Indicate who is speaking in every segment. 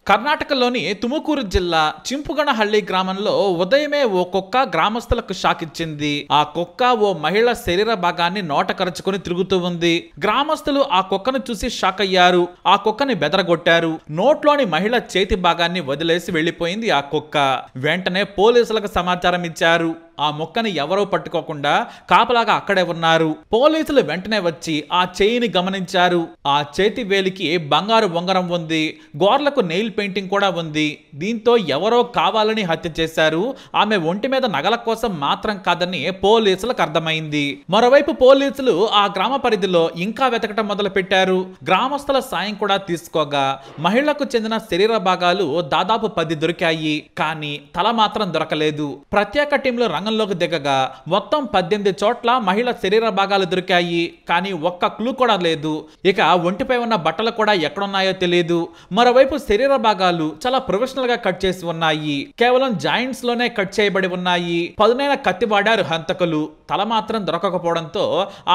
Speaker 1: కర్ణాటకలోని తుముకూరు జిల్లా చింపుగణహళ్లి గ్రామంలో ఉదయమే ఓ కుక్క గ్రామస్తులకు షాక్ ఇచ్చింది. ఆ కుక్క ఓ మహిళ శరీర భాగాన్ని నోట కరుచుకొని తిరుగుతూ ఉంది. గ్రామస్తులు ఆ కుక్కను చూసి షాక్ అయ్యారు. ఆ కుక్కని బెదరగొట్టారు. నోట్లోని మహిళ చేతి భాగాన్ని వదిలేసి వెళ్లిపోయింది ఆ కుక్క. వెంటనే పోలీసులకు సమాచారం ఇచ్చారు. ఆ మొక్కని ఎవరో పట్టుకోకుండా కాపలాగా అక్కడే ఉన్నారు. పోలీసులు వెంటనే వచ్చి ఆ చేయిని గమనించారు. ఆ చేతి వేలికి బంగారు ఉంగరం ఉంది. గోర్లకు నెయిల్ పెయింటింగ్ కూడా ఉంది. దీంతో ఎవరో కావాలని హత్య చేశారు. ఆమె ఒంటి మీద నగల కోసం మాత్రం కాదని పోలీసులకు అర్థమైంది. మరోవైపు పోలీసులు ఆ గ్రామ పరిధిలో ఇంకా వెతకటం మొదలు పెట్టారు. గ్రామస్తుల సాయం కూడా తీసుకోగా మహిళకు చెందిన శరీర భాగాలు దాదాపు 10 దొరికాయి. కానీ తల మాత్రం దొరకలేదు. ప్రత్యేక టీంలో రంగంలోకి దిగగా మొత్తం 18 చోట్ల మహిళ శరీర భాగాలు దొరికాయి. కానీ ఒక్క క్లూ కూడా లేదు. ఇక ఒంటిపై ఉన్న బట్టలు కూడా ఎక్కడున్నాయో తెలియదు. మరోవైపు శరీర భాగాలు చాలా ప్రొఫెషనల్ గా కట్ చేసి ఉన్నాయి. కేవలం జాయింట్స్ లోనే కట్ చేయబడి ఉన్నాయి. పదునైన కత్తి వాడారు హంతకులు. తల మాత్రం దొరకకపోవడంతో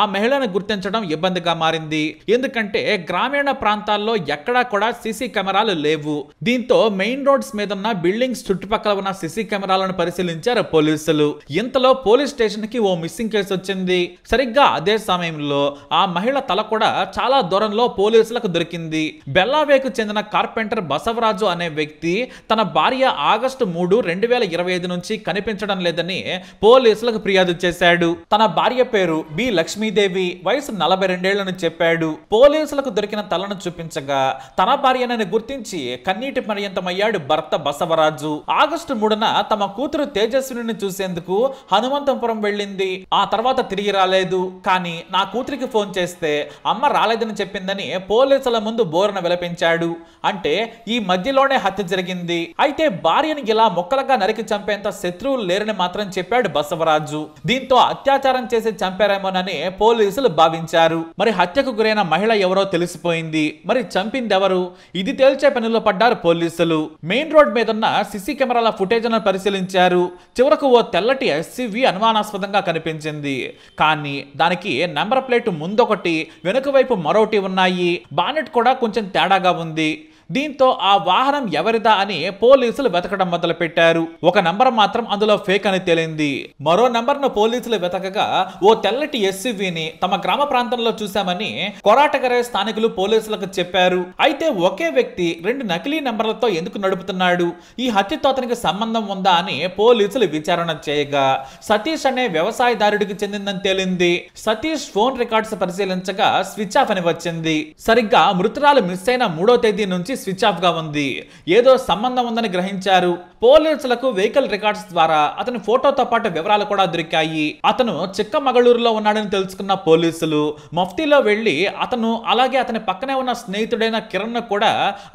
Speaker 1: ఆ మహిళను గుర్తించడం ఇబ్బందిగా మారింది. ఎందుకంటే గ్రామీణ ప్రాంతాల్లో ఎక్కడా కూడా సీసీ కెమెరాలు లేవు. దీంతో మెయిన్ రోడ్స్ మీద ఉన్న బిల్డింగ్స్ చుట్టుపక్కల ఉన్న సీసీ కెమెరాలను పరిశీలించారు పోలీసులు. ఇంతలో పోలీస్ స్టేషన్ కి ఓ మిస్సింగ్ కేసు వచ్చింది. సరిగ్గా అదే సమయంలో ఆ మహిళ తల కూడా చాలా దూరంలో పోలీసులకు దొరికింది. బెల్లావేకు చెందిన కార్పెంటర్ బసవరాజు అనే వ్యక్తి తన భార్య ఆగస్టు 3, 2025 నుంచి కనిపించడం లేదని పోలీసులకు ఫిర్యాదు చేశాడు. తన భార్య పేరు బి లక్ష్మీదేవి, వయసు 42 ఏళ్లని చెప్పాడు. పోలీసులకు దొరికిన తలను చూపించగా తన భార్యనని గుర్తించి కన్నీటి పర్యంతమయ్యాడు భర్త బసవరాజు. ఆగస్టు 3న తమ కూతురు తేజస్విని చూసేందుకు హనుమంతపురం వెళ్ళింది. ఆ తర్వాత తిరిగి రాలేదు. కానీ నా కూతురికి ఫోన్ చేస్తే అమ్మ రాలేదని చెప్పిందని పోలీసుల ముందు బోరున విలపించాడు. అంటే ఈ మధ్యలోనే హత్య జరిగింది. అయితే భార్యని ఇలా మొక్కలుగా నరికి చంపేంత శత్రువులు లేరని మాత్రం చెప్పాడు బసవరాజు. దీంతో అత్యాచారం చేసి చంపారేమోనని పోలీసులు భావించారు. మరి హత్యకు గురైన మహిళ ఎవరో తెలిసిపోయింది. మరి చంపిందెవరు? ఇది తేల్చే పనిలో పడ్డారు పోలీసులు. మెయిన్ రోడ్ మీద ఉన్న సీసీ కెమెరాల ఫుటేజ్ పరిశీలించారు. చివరకు ఓ తెల్లటి ఎస్యూవీ అనుమానాస్పదంగా కనిపించింది. కానీ దానికి నెంబర్ ప్లేట్ ముందొకటి, వెనుక వైపు మరొకటి ఉన్నాయి. బానెట్ కూడా కొంచెం తేడాగా ఉంది. దీంతో ఆ వాహనం ఎవరిదా అని పోలీసులు వెతకడం మొదలు పెట్టారు. ఒక నంబర్ మాత్రం అందులో ఫేక్ అని తేలింది. మరో నంబర్ ను పోలీసులు వెతకగా ఓ తెల్లటి ఎస్యూవీని తమ గ్రామ ప్రాంతంలో చూశామని కొరాటగరే స్థానికులు పోలీసులకు చెప్పారు. అయితే ఒకే వ్యక్తి 2 నకిలీ నంబర్లతో ఎందుకు నడుపుతున్నాడు? ఈ హత్యతో అతనికి సంబంధం ఉందా అని పోలీసులు విచారణ చేయగా సతీష్ అనే వ్యవసాయదారుడికి చెందిందని తేలింది. సతీష్ ఫోన్ రికార్డ్స్ పరిశీలించగా స్విచ్ ఆఫ్ అని వచ్చింది. సరిగ్గా మృతురాలు మిస్ అయిన 3వ తేదీ నుంచి స్విచ్ ఆఫ్ గా ఉంది. ఏదో సంబంధం ఉందని గ్రహించారు. పోలీసులకు వెహికల్ రికార్డ్స్ ద్వారా అతని ఫోటోతో పాటు వివరాలు కూడా దొరికాయి. అతను చిక్కమగళూరులో ఉన్నాడని తెలుసుకున్న పోలీసులు మఫ్తీలో వెళ్లి అతను అలాగే అతని పక్కనే ఉన్న స్నేహితుడైన కిరణ్ కూడా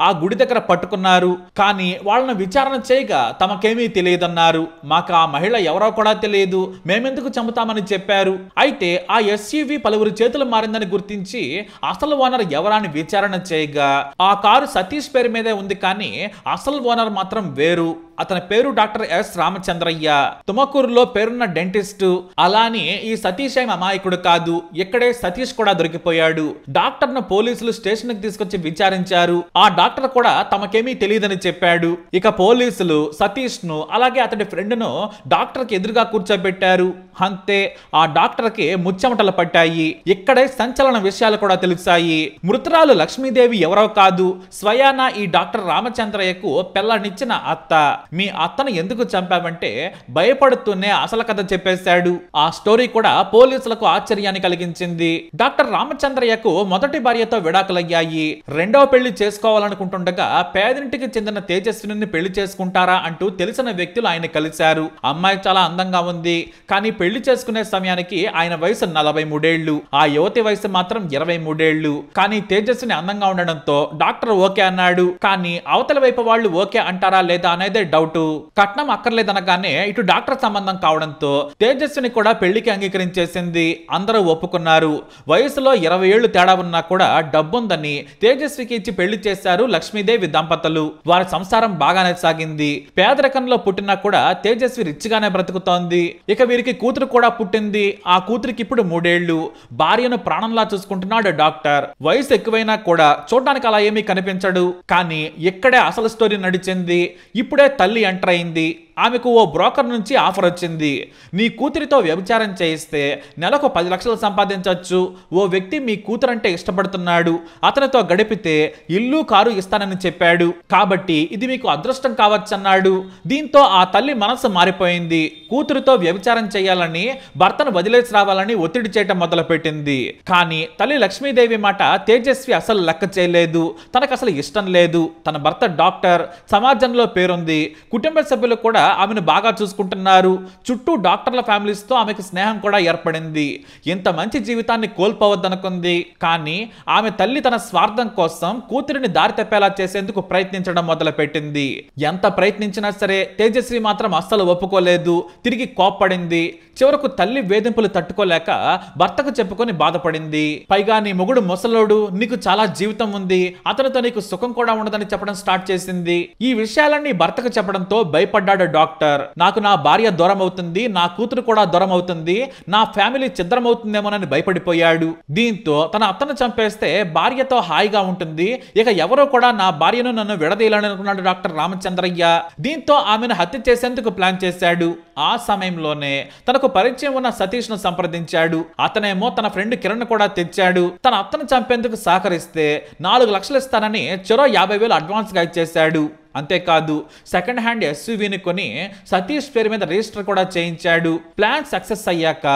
Speaker 1: ఆ గుడి దగ్గర పట్టుకున్నారు. కానీ వాళ్ళను విచారణ చేయగా తమకేమీ తెలియదన్నారు. మాకు ఆ మహిళ ఎవరో కూడా తెలియదు, మేమెందుకు చంపుతామని చెప్పారు. అయితే ఆ ఎస్యూవీ పలువురు చేతులు మారిందని గుర్తించి అసలు ఓనర్ ఎవరాని విచారణ చేయగా ఆ కారు సతీష్ పేరు మీదే ఉంది. కానీ అసలు ఓనర్ మాత్రం వేరు. అతని పేరు డాక్టర్ ఎస్ రామచంద్రయ్య. తుమకూరులో పేరున్న డెంటిస్టు. అలానే ఈ సతీష్ ఏం అమాయకుడు కాదు. ఇక్కడే సతీష్ కూడా దొరికిపోయాడు. డాక్టర్ ను పోలీసులు స్టేషన్ కి తీసుకొచ్చి విచారించారు. ఆ డాక్టర్ కూడా తమకేమీ తెలియదని చెప్పాడు. ఇక పోలీసులు సతీష్ ను అలాగే అతడి ఫ్రెండ్ ను డాక్టర్ కి ఎదురుగా కూర్చోబెట్టారు. అంతే, ఆ డాక్టర్ కి ముచ్చెమటలు పట్టాయి. ఇక్కడే సంచలన విషయాలు కూడా తెలిసాయి. మృతురాలు లక్ష్మీదేవి ఎవరో కాదు, స్వయాన ఈ డాక్టర్ రామచంద్రయ్యకు పిల్లనిచ్చిన అత్త. మీ అత్తను ఎందుకు చంపావంటే భయపడుతూనే అసలు కథ చెప్పేశాడు. ఆ స్టోరీ కూడా పోలీసులకు ఆశ్చర్యాన్ని కలిగించింది. డాక్టర్ రామచంద్రయ్యకు మొదటి భార్యతో విడాకులయ్యాయి. రెండవ పెళ్లి చేసుకోవాలనుకుంటుండగా పేదింటికి చెందిన తేజస్విని పెళ్లి చేసుకుంటారా అంటూ తెలిసిన వ్యక్తులు ఆయన కలిశారు. అమ్మాయి చాలా అందంగా ఉంది. కానీ పెళ్లి చేసుకునే సమయానికి ఆయన వయసు 43 ఏళ్లు. ఆ యువతి వయసు మాత్రం 23 ఏళ్లు. కానీ తేజస్విని అందంగా ఉండడంతో డాక్టర్ ఓకే అన్నాడు. కానీ అవతల వైపు వాళ్ళు ఓకే అంటారా లేదా అనేది డౌట్. డౌట్. కట్నం అక్కర్లేదనగానే ఇటు డాక్టర్ సంబంధం కావడంతో తేజస్విని కూడా పెళ్లికి అంగీకరించేసింది. అందరూ ఒప్పుకున్నారు. వయసులో 20 ఏళ్లు తేడా ఉన్నా కూడా డబ్బుందని తేజస్వికి ఇచ్చి పెళ్లి చేశారు లక్ష్మీదేవి దంపతులు. వారి సంసారం బాగానే సాగింది. పేదరికంలో పుట్టినా కూడా తేజస్వి రిచ్ గానే బ్రతుకుతోంది. ఇక వీరికి కూతురు కూడా పుట్టింది. ఆ కూతురికి ఇప్పుడు 3 ఏళ్లు. భార్యను ప్రాణంలా చూసుకుంటున్నాడు డాక్టర్. వయసు ఎక్కువైనా కూడా చూడడానికి అలా ఏమీ కనిపించడు. కానీ ఇక్కడే అసలు స్టోరీ నడిచింది. ఇప్పుడే తల్లి ఎంటర్ అయింది. ఆమెకు ఓ బ్రోకర్ నుంచి ఆఫర్ వచ్చింది. నీ కూతురితో వ్యభిచారం చేయిస్తే నెలకు 10 లక్షలు సంపాదించవచ్చు. ఓ వ్యక్తి మీ కూతురంటే ఇష్టపడుతున్నాడు. అతనితో గడిపితే ఇల్లు కారు ఇస్తానని చెప్పాడు. కాబట్టి ఇది మీకు అదృష్టం కావచ్చన్నాడు. దీంతో ఆ తల్లి మనసు మారిపోయింది. కూతురితో వ్యభిచారం చేయాలని, భర్తను వదిలేసి రావాలని ఒత్తిడి చేయటం మొదలుపెట్టింది. కానీ తల్లి లక్ష్మీదేవి మాట తేజస్వి అసలు లెక్క చేయలేదు. తనకు అసలు ఇష్టం లేదు. తన భర్త డాక్టర్, సమాజంలో పేరుంది. కుటుంబ సభ్యులు కూడా ఆమెను బాగా చూసుకుంటున్నారు. చుట్టూ డాక్టర్ల ఫ్యామిలీస్ తో ఆమెకు స్నేహం కూడా ఏర్పడింది. ఇంత మంచి జీవితాన్ని కోల్పోవద్దనుకుంది. కానీ ఆమె తల్లి తన స్వార్థం కోసం కూతురిని దారి తప్పేలా చేసేందుకు ప్రయత్నించడం మొదలుపెట్టింది. ఎంత ప్రయత్నించినా సరే తేజస్వి మాత్రం అస్సలు ఒప్పుకోలేదు. తిరిగి కోప్పడింది. చివరకు తల్లి వేధింపులు తట్టుకోలేక భర్తకు చెప్పుకొని బాధపడింది. పైగా నీ మొగుడు ముసలోడు, నీకు చాలా జీవితం ఉంది, అతనితో నీకు సుఖం కూడా ఉండదని చెప్పడం స్టార్ట్ చేసింది. ఈ విషయాలన్నీ భర్తకు చెప్పడంతో భయపడ్డాడు డాక్టర్. నాకు నా భార్య దూరం అవుతుంది, నా కూతురు కూడా దూరం అవుతుంది, నా ఫ్యామిలీ ఛిద్రమవుతుందేమోనని భయపడిపోయాడు. దీంతో తన అత్తను చంపేస్తే భార్యతో హాయిగా ఉంటుంది. ఇక ఎవరో కూడా నా భార్యను నన్ను విడదీయాలని అనుకున్నాడు డాక్టర్ రామచంద్రయ్య. దీంతో ఆమెను హత్య చేసేందుకు ప్లాన్ చేశాడు. ఆ సమయంలోనే తనకు పరిచయం ఉన్న సతీష్ ను సంప్రదించాడు. అతనేమో తన ఫ్రెండ్ కిరణ్ కూడా తెచ్చాడు. తన అత్తను చంపేందుకు సహకరిస్తే 4 లక్షలు ఇస్తానని చెరో 50,000 అడ్వాన్స్ గా ఇచ్చేశాడు. అంతేకాదు సెకండ్ హ్యాండ్ ఎస్యూవీని కొని సతీష్ పేరు మీద రిజిస్టర్ కూడా చేయించాడు. ప్లాన్ సక్సెస్ అయ్యాక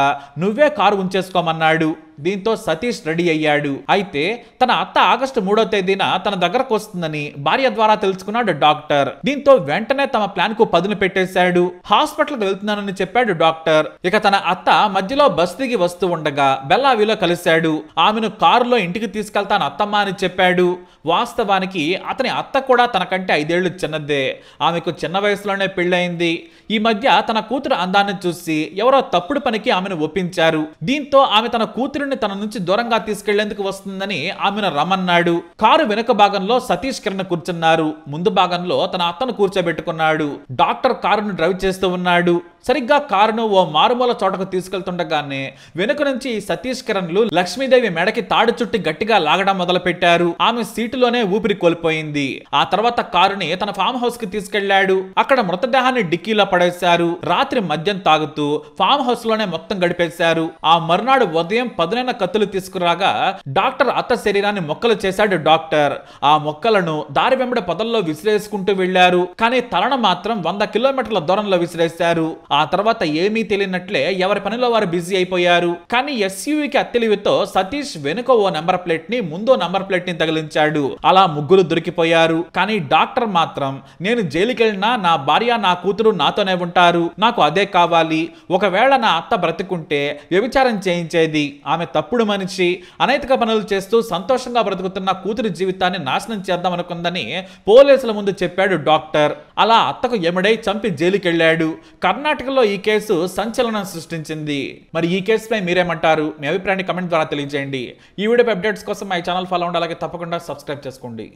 Speaker 1: నువ్వే కారు ఉంచేసుకోమన్నాడు. దీంతో సతీష్ రెడీ అయ్యాడు. అయితే తన అత్త ఆగస్టు 3వ తేదీన తన దగ్గరకు వస్తుందని భార్య ద్వారా తెలుసుకున్నాడు డాక్టర్. దీంతో వెంటనే తమ ప్లాన్ కు పదును పెట్టేశాడు. హాస్పిటల్కి వెళ్తున్నానని చెప్పాడు డాక్టర్. ఇక తన అత్త మధ్యలో బస్ దిగి వస్తూ ఉండగా బెల్లావిలో కలిశాడు. ఆమెను కారులో ఇంటికి తీసుకెళ్తాను అత్తమ్మ అని చెప్పాడు. వాస్తవానికి అతని అత్త కూడా తనకంటే 5 ఏళ్లు చిన్నదే. ఆమెకు చిన్న వయసులోనే పెళ్ళయింది. ఈ మధ్య తన కూతురు అందాన్ని చూసి ఎవరో తప్పుడు పనికి ఆమెను ఒప్పించారు. దీంతో ఆమె తన కూతురిని తన నుంచి దూరంగా తీసుకెళ్లేందుకు వస్తుందని ఆమెను రమ్మన్నాడు. కారు వెనుక భాగంలో సతీష్ కిరణ్ కూర్చున్నారు. ముందు భాగంలో తన అత్తను కూర్చోబెట్టుకున్నాడు. డాక్టర్ కారును డ్రైవ్ చేస్తూ ఉన్నాడు. సరిగ్గా కారును ఓ మారుమూల చోటకు తీసుకెళ్తుండగానే వెనుక నుంచి సతీష్ కిరణ్లు లక్ష్మీదేవి మెడకి తాడు చుట్టి గట్టిగా లాగడం మొదలు పెట్టారు. ఆమె సీటులోనే ఊపిరి కోల్పోయింది. ఆ తర్వాత కారుని తన ఫామ్ హౌస్ కి తీసుకెళ్లాడు. అక్కడ మృతదేహాన్ని డిక్కీలో పడేశారు. రాత్రి మద్యం తాగుతూ ఫామ్ హౌస్ లోనే మొత్తం గడిపేశారు. ఆ మర్నాడు ఉదయం పదునైన కత్తులు తీసుకురాగా డాక్టర్ అత్త శరీరాన్ని మొక్కలు చేశాడు డాక్టర్. ఆ మొక్కలను దారి వెంబడి పొదల్లో విసిరేసుకుంటూ వెళ్లారు. కానీ తలను మాత్రం 100 కిలోమీటర్ల దూరంలో విసిరేశారు. ఆ తర్వాత ఏమీ తెలియనట్లే ఎవరి పనిలో వారు బిజీ అయిపోయారు. కానీ ఎస్యూవీకి అత్తెలివితో సతీష్ వెనుక ఓ నెంబర్ ప్లేట్ ని, ముందో నెంబర్ ప్లేట్ ని తగిలించాడు. అలా ముగ్గురు దొరికిపోయారు. కానీ డాక్టర్ మాత్రం నేను జైలుకి వెళ్ళినా నా భార్య నా కూతురు నాతోనే ఉంటారు, నాకు అదే కావాలి. ఒకవేళ నా అత్త బ్రతుకుంటే వ్యభిచారం చేయించేది. ఆమె తప్పుడు మనిషి, అనైతిక పనులు చేస్తూ సంతోషంగా బ్రతుకుతున్న కూతురి జీవితాన్ని నాశనం చేద్దాం అనుకుందని పోలీసుల ముందు చెప్పాడు డాక్టర్. అలా అత్తకు ఎముడై చంపి జైలుకి వెళ్ళాడు. కర్ణాటకలో ఈ కేసు సంచలనం సృష్టించింది. మరి ఈ కేసుపై మీరేమంటారు? మీ అభిప్రాయాన్ని కమెంట్ ద్వారా తెలియజేయండి. ఈ వీడియో అప్డేట్స్ కోసం మా ఛానల్ ఫాలో అవ్వండి. అలాగే తప్పకుండా సబ్స్క్రైబ్ చేసుకోండి.